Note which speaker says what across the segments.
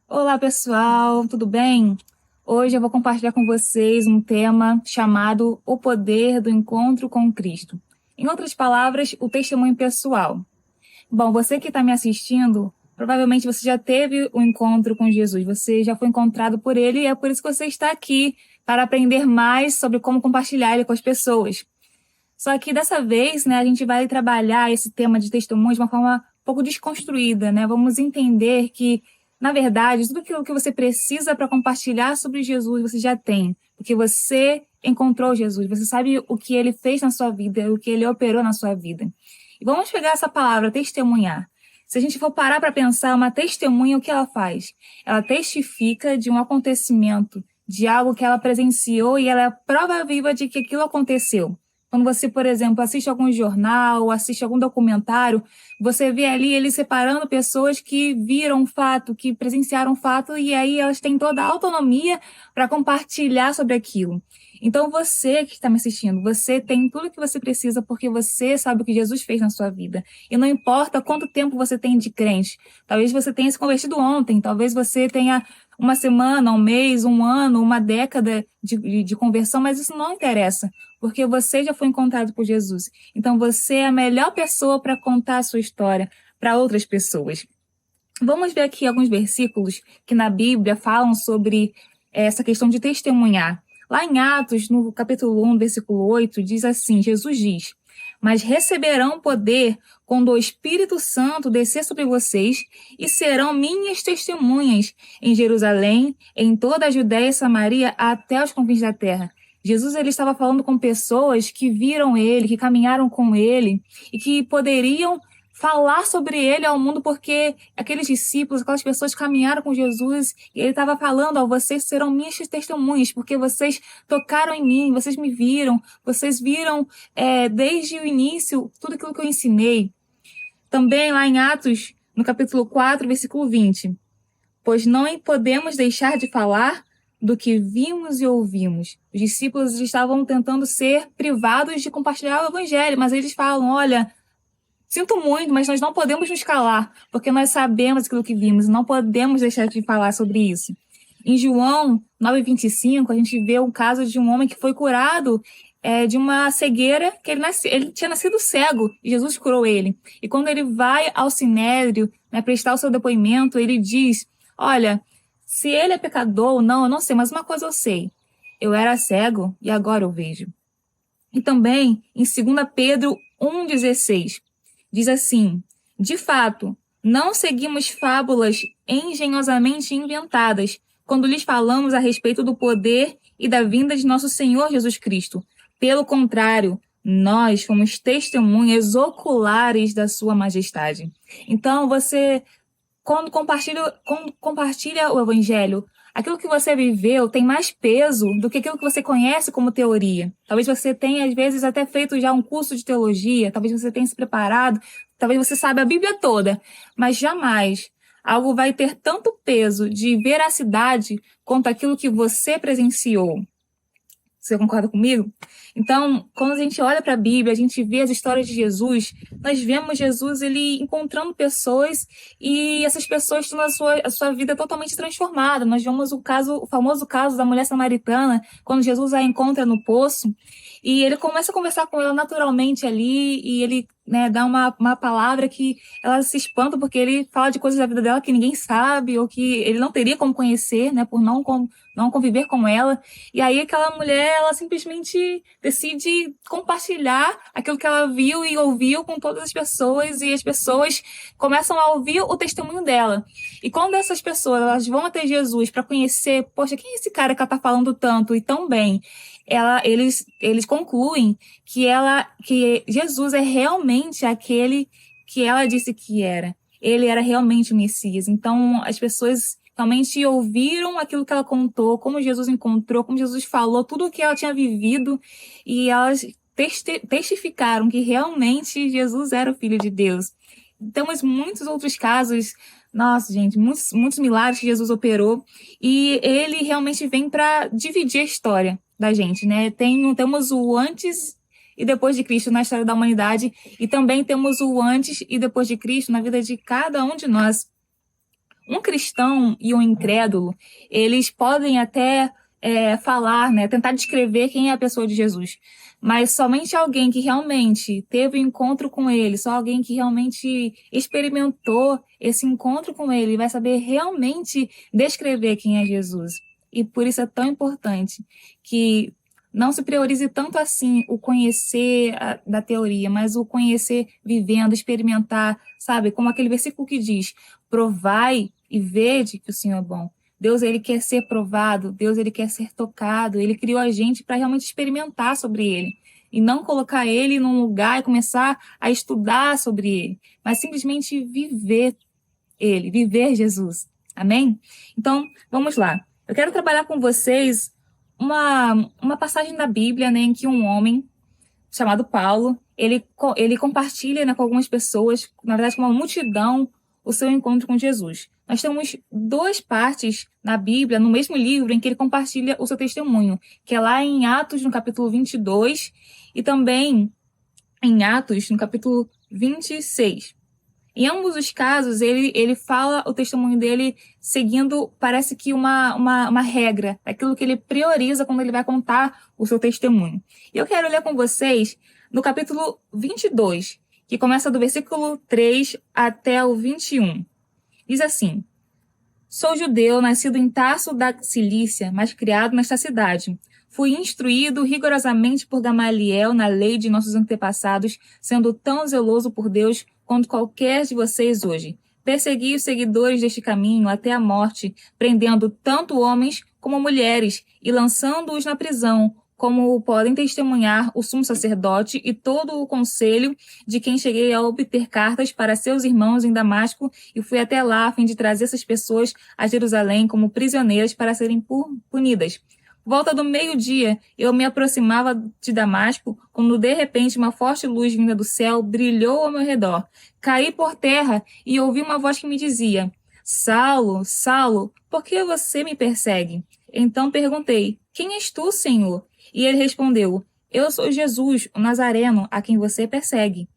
Speaker 1: Olá, pessoal, tudo bem? Hoje eu vou compartilhar com vocês um tema chamado O Poder do Encontro com Cristo. Em outras palavras, o testemunho pessoal. Bom, você que está me assistindo, provavelmente você já teve um encontro com Jesus, você já foi encontrado por ele e é por isso que você está aqui, para aprender mais sobre como compartilhar ele com as pessoas. Só que dessa vez, né, a gente vai trabalhar esse tema de testemunho de uma forma um pouco desconstruída, né? Vamos entender que, na verdade, tudo aquilo que você precisa para compartilhar sobre Jesus, você já tem, porque você encontrou Jesus, você sabe o que ele fez na sua vida, o que ele operou na sua vida. E vamos pegar essa palavra, testemunhar. Se a gente for parar para pensar, uma testemunha, o que ela faz? Ela testifica de um acontecimento, de algo que ela presenciou e ela é a prova viva de que aquilo aconteceu. Quando você, por exemplo, assiste algum jornal, assiste algum documentário, você vê ali eles separando pessoas que viram o fato, que presenciaram o fato, e aí elas têm toda a autonomia para compartilhar sobre aquilo. Então você que está me assistindo, você tem tudo o que você precisa porque você sabe o que Jesus fez na sua vida. E não importa quanto tempo você tem de crente. Talvez você tenha se convertido ontem, talvez você tenha uma semana, um mês, um ano, uma década de conversão, mas isso não interessa porque você já foi encontrado por Jesus. Então você é a melhor pessoa para contar a sua história para outras pessoas. Vamos ver aqui alguns versículos que na Bíblia falam sobre essa questão de testemunhar. Lá em Atos, no capítulo 1, versículo 8, diz assim, Jesus diz, mas receberão poder quando o Espírito Santo descer sobre vocês e serão minhas testemunhas em Jerusalém, em toda a Judéia e Samaria, até os confins da terra. Jesus ele estava falando com pessoas que viram ele, que caminharam com ele e que poderiam falar sobre ele ao mundo, porque aqueles discípulos, aquelas pessoas caminharam com Jesus e ele estava falando, ó, vocês serão minhas testemunhas, porque vocês tocaram em mim, vocês me viram, vocês viram desde o início tudo aquilo que eu ensinei. Também lá em Atos, no capítulo 4, versículo 20, pois não podemos deixar de falar do que vimos e ouvimos. Os discípulos estavam tentando ser privados de compartilhar o evangelho, mas eles falam, olha, sinto muito, mas nós não podemos nos calar, porque nós sabemos aquilo que vimos, não podemos deixar de falar sobre isso. Em João 9,25, a gente vê o caso de um homem que foi curado de uma cegueira, que ele tinha nascido cego, e Jesus curou ele. E quando ele vai ao Sinédrio, né, prestar o seu depoimento, ele diz, olha, se ele é pecador ou não, eu não sei, mas uma coisa eu sei, eu era cego e agora eu vejo. E também em 2 Pedro 1,16, diz assim, de fato, não seguimos fábulas engenhosamente inventadas quando lhes falamos a respeito do poder e da vinda de nosso Senhor Jesus Cristo. Pelo contrário, nós fomos testemunhas oculares da sua majestade. Então, você, quando compartilha o evangelho, aquilo que você viveu tem mais peso do que aquilo que você conhece como teoria. Talvez você tenha, às vezes, até feito já um curso de teologia, talvez você tenha se preparado, talvez você saiba a Bíblia toda, mas jamais algo vai ter tanto peso de veracidade quanto aquilo que você presenciou. Você concorda comigo? Então, quando a gente olha para a Bíblia, a gente vê as histórias de Jesus, nós vemos Jesus ele encontrando pessoas e essas pessoas tendo a sua vida totalmente transformada. Nós vemos o famoso caso da mulher samaritana, quando Jesus a encontra no poço e ele começa a conversar com ela naturalmente ali e ele, né, dá uma palavra que ela se espanta porque ele fala de coisas da vida dela que ninguém sabe ou que ele não teria como conhecer, né, por não conviver com ela. E aí aquela mulher, ela simplesmente decide compartilhar aquilo que ela viu e ouviu com todas as pessoas e as pessoas começam a ouvir o testemunho dela. E quando essas pessoas elas vão até Jesus para conhecer, poxa, quem é esse cara que ela tá falando tanto e tão bem? Eles concluem que Jesus é realmente aquele que ela disse que era. Ele era realmente o Messias. Então, as pessoas realmente ouviram aquilo que ela contou, como Jesus encontrou, como Jesus falou, tudo o que ela tinha vivido, e elas testificaram que realmente Jesus era o Filho de Deus. Temos muitos outros casos, nossa, gente, muitos, muitos milagres que Jesus operou, e ele realmente vem para dividir a história da gente, né? Temos o antes e depois de Cristo na história da humanidade, e também temos o antes e depois de Cristo na vida de cada um de nós. Um cristão e um incrédulo, eles podem até falar, né, tentar descrever quem é a pessoa de Jesus, mas somente alguém que realmente teve um encontro com ele, só alguém que realmente experimentou esse encontro com ele, vai saber realmente descrever quem é Jesus. E por isso é tão importante que não se priorize tanto assim o conhecer da teoria, mas o conhecer vivendo, experimentar, sabe? Como aquele versículo que diz: provai e vede que o Senhor é bom. Deus, ele quer ser provado, Deus, ele quer ser tocado, ele criou a gente para realmente experimentar sobre ele. E não colocar ele num lugar e começar a estudar sobre ele, mas simplesmente viver ele, viver Jesus. Amém? Então, vamos lá. Eu quero trabalhar com vocês uma passagem da Bíblia, né, em que um homem chamado Paulo, ele compartilha, né, com algumas pessoas, na verdade com uma multidão, o seu encontro com Jesus. Nós temos duas partes na Bíblia, no mesmo livro, em que ele compartilha o seu testemunho, que é lá em Atos, no capítulo 22, e também em Atos, no capítulo 26. Em ambos os casos, ele fala o testemunho dele seguindo, parece que uma regra, aquilo que ele prioriza quando ele vai contar o seu testemunho. E eu quero ler com vocês no capítulo 22, que começa do versículo 3 até o 21. Diz assim: Sou judeu, nascido em Tarso da Cilícia, mas criado nesta cidade. Fui instruído rigorosamente por Gamaliel na lei de nossos antepassados, sendo tão zeloso por Deus quanto qualquer de vocês hoje. Persegui os seguidores deste caminho até a morte, prendendo tanto homens como mulheres e lançando-os na prisão, como podem testemunhar o sumo sacerdote e todo o conselho, de quem cheguei a obter cartas para seus irmãos em Damasco, e fui até lá a fim de trazer essas pessoas a Jerusalém como prisioneiras para serem punidas. Volta do meio-dia, eu me aproximava de Damasco, quando de repente uma forte luz vinda do céu brilhou ao meu redor. Caí por terra e ouvi uma voz que me dizia: Saulo, Saulo, por que você me persegue? Então perguntei: Quem és tu, Senhor? E ele respondeu: Eu sou Jesus, o Nazareno, a quem você persegue.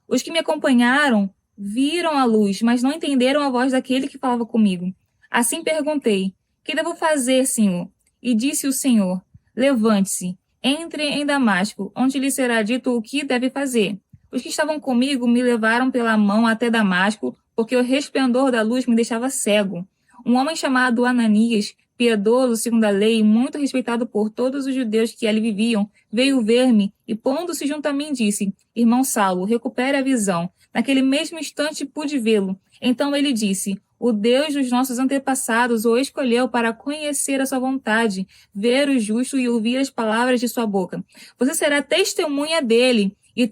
Speaker 1: Os que me acompanharam viram a luz, mas não entenderam a voz daquele que falava comigo. Assim perguntei: Que devo fazer, Senhor? E disse o Senhor: Levante-se, entre em Damasco, onde lhe será dito o que deve fazer. Os que estavam comigo me levaram pela mão até Damasco, porque o resplendor da luz me deixava cego. Um homem chamado Ananias, piedoso segundo a lei, muito respeitado por todos os judeus que ali viviam, veio ver-me e, pondo-se junto a mim, disse: Irmão Saulo, recupere a visão. Naquele mesmo instante pude vê-lo. Então ele disse: O Deus dos nossos antepassados o escolheu para conhecer a sua vontade, ver o justo e ouvir as palavras de sua boca. Você será testemunha dele e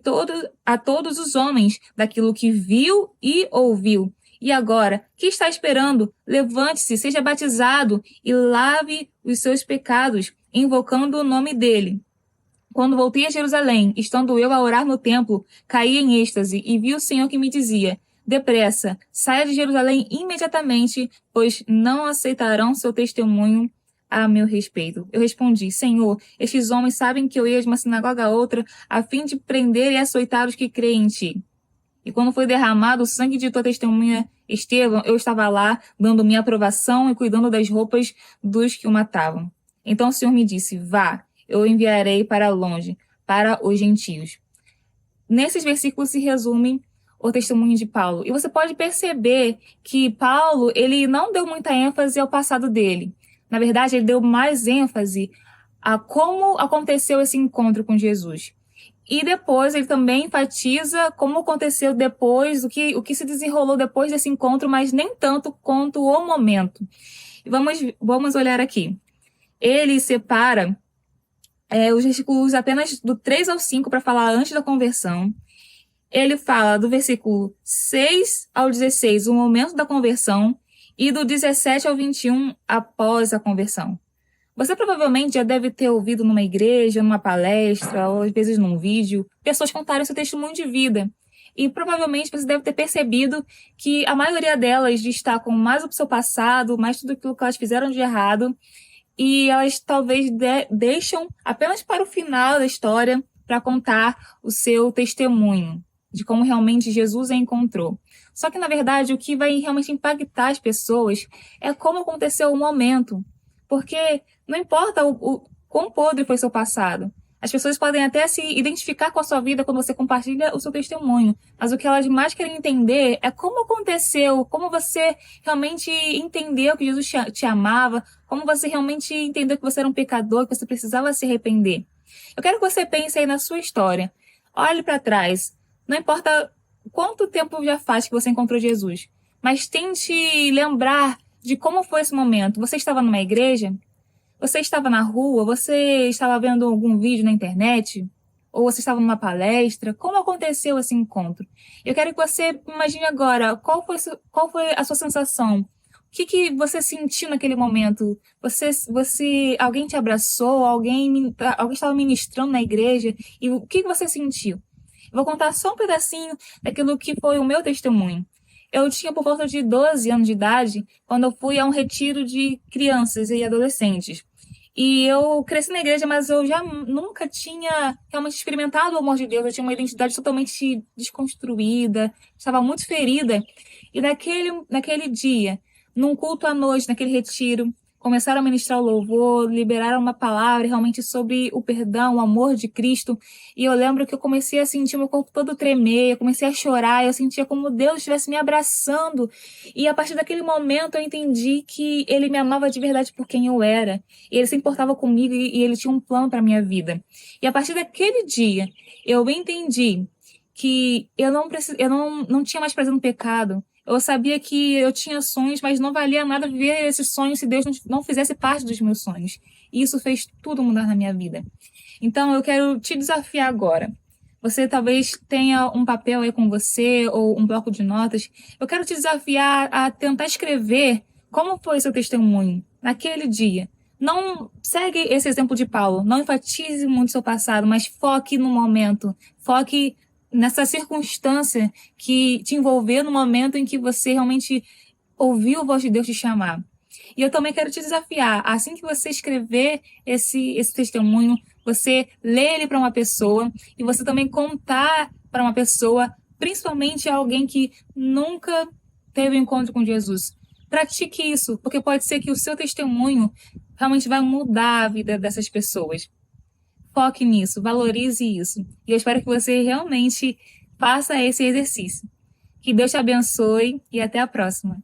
Speaker 1: a todos os homens daquilo que viu e ouviu. E agora, que está esperando? Levante-se, seja batizado e lave os seus pecados, invocando o nome dele. Quando voltei a Jerusalém, estando eu a orar no templo, caí em êxtase e vi o Senhor que me dizia: Depressa, saia de Jerusalém imediatamente, pois não aceitarão seu testemunho a meu respeito. Eu respondi: Senhor, estes homens sabem que eu ia de uma sinagoga a outra, a fim de prender e açoitar os que creem em ti. E quando foi derramado o sangue de tua testemunha Estevão, eu estava lá, dando minha aprovação e cuidando das roupas dos que o matavam. Então o Senhor me disse: Vá, eu enviarei para longe, para os gentios. Nesses versículos se resume o testemunho de Paulo. E você pode perceber que Paulo, ele não deu muita ênfase ao passado dele. Na verdade, ele deu mais ênfase a como aconteceu esse encontro com Jesus. E depois ele também enfatiza como aconteceu depois, o que se desenrolou depois desse encontro, mas nem tanto quanto o momento. E vamos olhar aqui. Ele separa os versículos apenas do 3 ao 5 para falar antes da conversão. Ele fala do versículo 6 ao 16, o momento da conversão, e do 17 ao 21, após a conversão. Você provavelmente já deve ter ouvido numa igreja, numa palestra, ou às vezes num vídeo, pessoas contarem seu testemunho de vida. E provavelmente você deve ter percebido que a maioria delas destacam mais o seu passado, mais tudo aquilo que elas fizeram de errado, e elas talvez deixam apenas para o final da história para contar o seu testemunho, de como realmente Jesus a encontrou. Só que, na verdade, o que vai realmente impactar as pessoas é como aconteceu o momento. Porque não importa o quão podre foi seu passado. As pessoas podem até se identificar com a sua vida quando você compartilha o seu testemunho. Mas o que elas mais querem entender é como aconteceu, como você realmente entendeu que Jesus te amava, como você realmente entendeu que você era um pecador, que você precisava se arrepender. Eu quero que você pense aí na sua história. Olhe para trás. Não importa quanto tempo já faz que você encontrou Jesus, mas tente lembrar de como foi esse momento. Você estava numa igreja? Você estava na rua? Você estava vendo algum vídeo na internet? Ou você estava numa palestra? Como aconteceu esse encontro? Eu quero que você imagine agora qual foi a sua sensação. O que você sentiu naquele momento? Alguém te abraçou? Alguém estava ministrando na igreja? E o que você sentiu? Eu vou contar só um pedacinho daquilo que foi o meu testemunho. Eu tinha por volta de 12 anos de idade quando eu fui a um retiro de crianças e adolescentes. E eu cresci na igreja, mas eu já nunca tinha realmente experimentado o amor de Deus. Eu tinha uma identidade totalmente desconstruída, estava muito ferida. E naquele dia, num culto à noite, naquele retiro, começaram a ministrar o louvor, liberaram uma palavra realmente sobre o perdão, o amor de Cristo. E eu lembro que eu comecei a sentir meu corpo todo tremer, eu comecei a chorar, eu sentia como Deus estivesse me abraçando. E a partir daquele momento eu entendi que Ele me amava de verdade por quem eu era. E Ele se importava comigo e Ele tinha um plano para a minha vida. E a partir daquele dia eu entendi que eu não tinha mais prazer no pecado. Eu sabia que eu tinha sonhos, mas não valia nada viver esses sonhos se Deus não fizesse parte dos meus sonhos. E isso fez tudo mudar na minha vida. Então, eu quero te desafiar agora. Você talvez tenha um papel aí com você ou um bloco de notas. Eu quero te desafiar a tentar escrever como foi seu testemunho naquele dia. Não segue esse exemplo de Paulo. Não enfatize muito seu passado, mas foque no momento. Foque nessa circunstância que te envolveu no momento em que você realmente ouviu a voz de Deus te chamar. E eu também quero te desafiar, assim que você escrever esse testemunho, você lê ele para uma pessoa e você também contar para uma pessoa, principalmente alguém que nunca teve um encontro com Jesus. Pratique isso, porque pode ser que o seu testemunho realmente vai mudar a vida dessas pessoas. Foque nisso, valorize isso. E eu espero que você realmente faça esse exercício. Que Deus te abençoe e até a próxima.